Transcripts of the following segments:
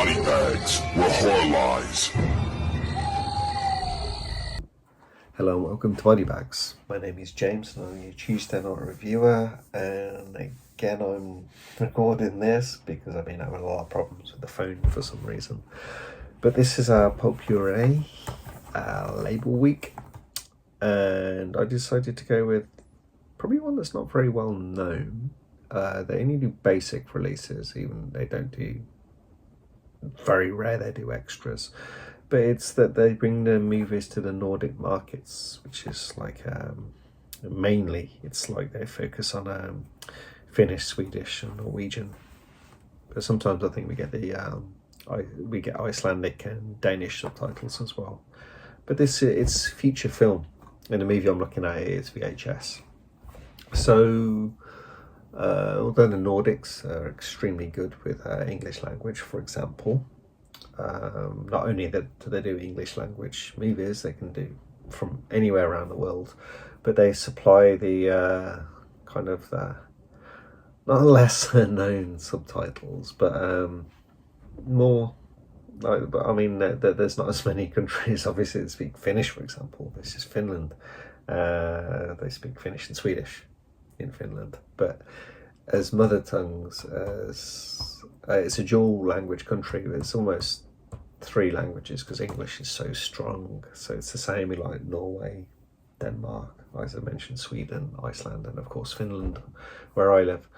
body bags where horror lies. Hello and welcome to Body Bags. My name is James and I'm your Tuesday night reviewer, and again I'm recording this because I've been having a lot of problems with the phone for some reason. But this is our potpourri label week, and I decided to go with probably one that's not very well known. They only do basic releases, even they don't do very rare, they do extras. But it's that they bring the movies to the Nordic markets, which is like mainly it's like they focus on Finnish, Swedish, and Norwegian. But sometimes I think we get the we get Icelandic and Danish subtitles as well. But it's feature film, and the movie I'm looking at is VHS. So although the Nordics are extremely good with English language, for example, not only do they do English language movies, they can do from anywhere around the world, but they supply the kind of not lesser known subtitles, but more. But I mean, there's not as many countries obviously that speak Finnish, for example. This is Finland. They speak Finnish and Swedish in Finland, but as mother tongues, as it's a dual language country. There's almost three languages because English is so strong. So it's the same in like Norway, Denmark, as I mentioned, Sweden, Iceland, and of course Finland, where I live.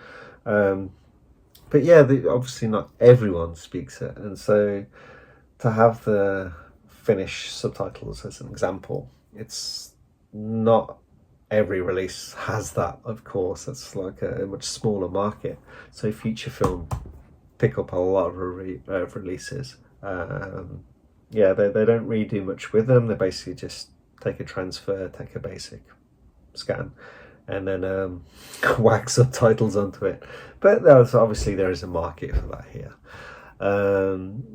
But yeah, obviously not everyone speaks it, and so to have the Finnish subtitles as an example, it's not every release has that, of course. It's like a much smaller market, so feature film pick up a lot of releases. Yeah, they don't really do much with them. They basically just take a transfer, take a basic scan, and then whack subtitles onto it. But obviously there is a market for that here.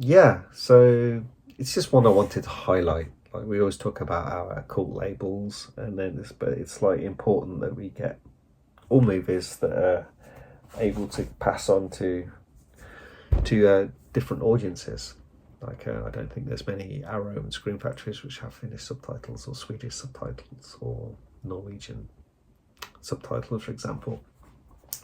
Yeah, so it's just one I wanted to highlight. Like, we always talk about our cult labels, and then but it's like important that we get all movies that are able to pass on to different audiences. Like I don't think there's many Arrow and Screen Factories which have Finnish subtitles or Swedish subtitles or Norwegian subtitles, for example.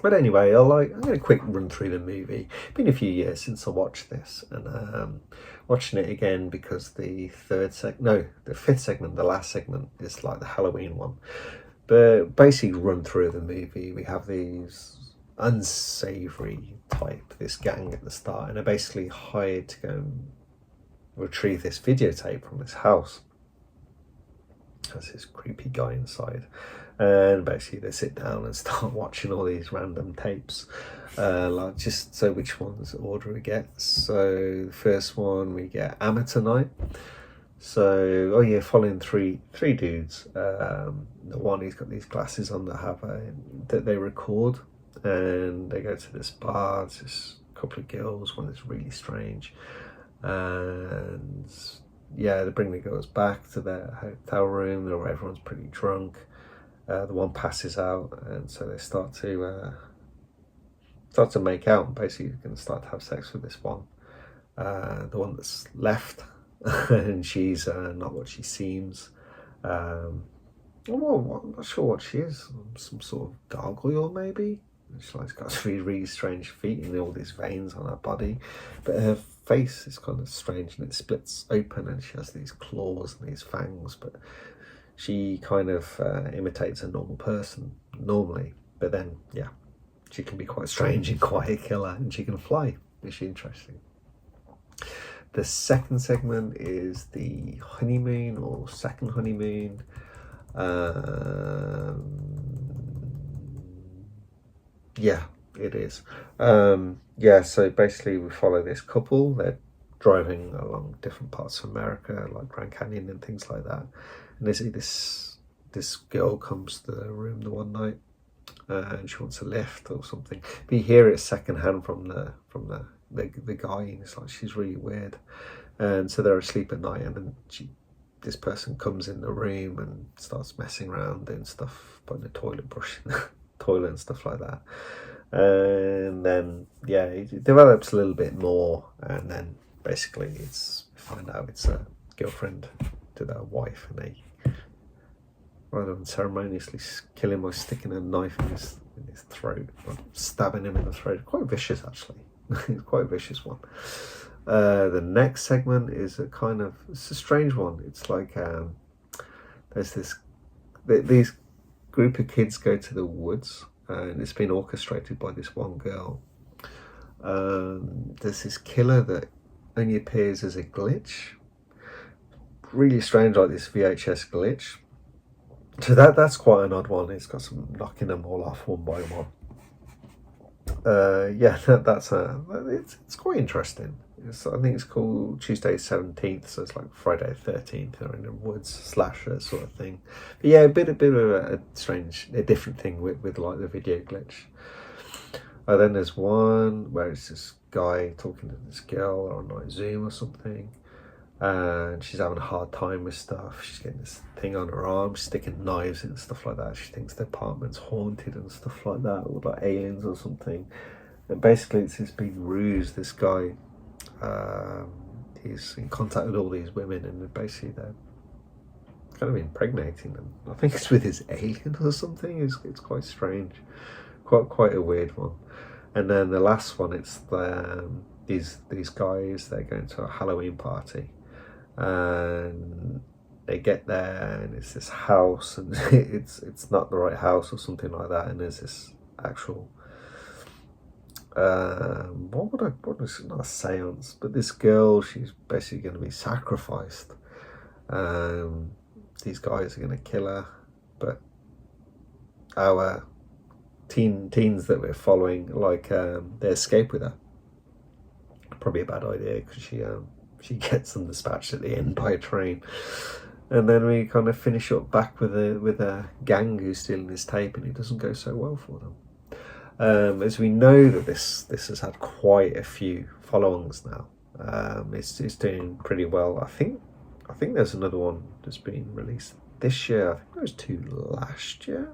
But anyway, I'm going to quick run through the movie. It's been a few years since I watched this, and watching it again because the fifth segment, the last segment, is like the Halloween one. But basically, run through the movie, we have these unsavory type, this gang at the start, and they're basically hired to go and retrieve this videotape from this house. There's this creepy guy inside, and basically they sit down and start watching all these random tapes, like just so which ones order we get. So the first one we get Amateur Night. So following three dudes. The one, he's got these glasses on that have that they record, and they go to this bar. There's this couple of girls, one that's really strange, and yeah, they bring the girls back to their hotel room where everyone's pretty drunk. The one passes out, and so they start to make out, and basically going to start to have sex with this one. The one that's left, and she's not what she seems. I'm not sure what she is. Some sort of gargoyle, maybe. She's got really, really strange feet and all these veins on her body, but her face is kind of strange, and it splits open, and she has these claws and these fangs. But she kind of imitates a normal person normally, but then yeah, she can be quite strange and quite a killer, and she can fly, which is interesting. The second segment is the honeymoon, or second honeymoon. Yeah, it is. So basically we follow this couple. They're driving along different parts of America, like Grand Canyon and things like that. And they see this girl comes to the room the one night, and she wants a lift or something. But you hear it secondhand from the guy, and it's like, she's really weird. And so they're asleep at night, and then this person comes in the room and starts messing around doing stuff, putting a toilet brush in the toilet and stuff like that. And then it develops a little bit more, and then basically it's find out it's a girlfriend to their wife, and they, rather than ceremoniously kill him by sticking a knife in his throat, or stabbing him in the throat. Quite vicious, actually. It's quite a vicious one. The next segment is it's a strange one. It's like there's these group of kids go to the woods, and it's been orchestrated by this one girl. There's this killer that only appears as a glitch. Really strange, like this VHS glitch. So that's quite an odd one. It's got some knocking them all off one by one. Yeah, it's quite interesting. I think it's called Tuesday 17th, so it's like Friday 13th. They're in the woods, slasher sort of thing. But yeah, a bit of a strange, a different thing with like the video glitch. Then there's one where it's this guy talking to this girl on like Zoom or something, and she's having a hard time with stuff. She's getting this thing on her arm, sticking knives and stuff like that. She thinks the apartment's haunted and stuff like that, or like aliens or something. And basically it's this big ruse. This guy, he's in contact with all these women, and basically they're kind of impregnating them. I think it's with his alien or something. It's quite strange, quite a weird one. And then the last one, it's these guys, they're going to a Halloween party, and they get there, and it's this house, and it's not the right house or something like that, and there's this actual what is it, not a seance, but this girl, she's basically going to be sacrificed. These guys are going to kill her, but our teens that we're following, like, they escape with her. Probably a bad idea, because she gets them dispatched at the end by a train. And then we kind of finish up back with a gang who's stealing this tape, and it doesn't go so well for them. As we know that this has had quite a few follow-ons now. It's doing pretty well. I think there's another one that's been released this year. I think there was 2 last year.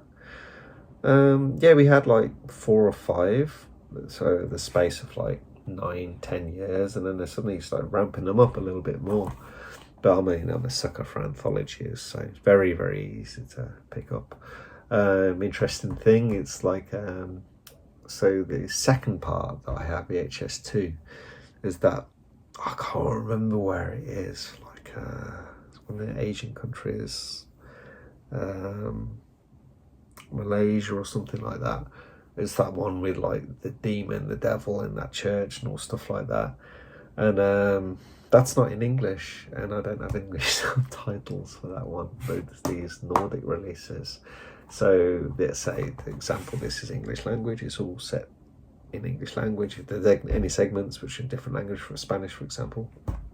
Yeah, we had like 4 or 5, so the space of like 9-10 years, and then they suddenly start ramping them up a little bit more. But I mean, I'm a sucker for anthologies, so it's very, very easy to pick up. Interesting thing, it's like so the second part that I have, VHS 2, is that I can't remember where it is. Like it's one of the Asian countries, Malaysia or something like that. It's that one with like the demon, the devil in that church and all stuff like that. And that's not in English, and I don't have English subtitles for that one. But these Nordic releases. So let's say, for example, this is English language. It's all set in English language. If there's any segments which are in different language, for Spanish, for example,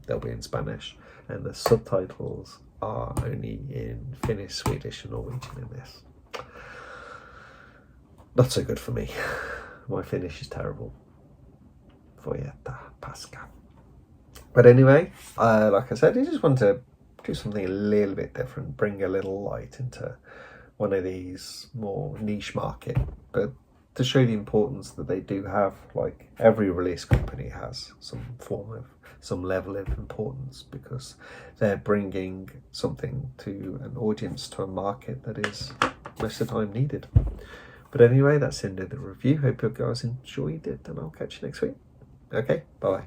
they'll be in Spanish. And the subtitles are only in Finnish, Swedish and Norwegian in this. Not so good for me. My Finnish is terrible. Voyetta Pasca. But anyway, like I said, I just want to do something a little bit different, bring a little light into one of these more niche market, but to show the importance that they do have. Like every release company has some level of importance, because they're bringing something to an audience, to a market that is most of the time needed. But anyway, that's the end of the review. Hope you guys enjoyed it, and I'll catch you next week. Okay, bye.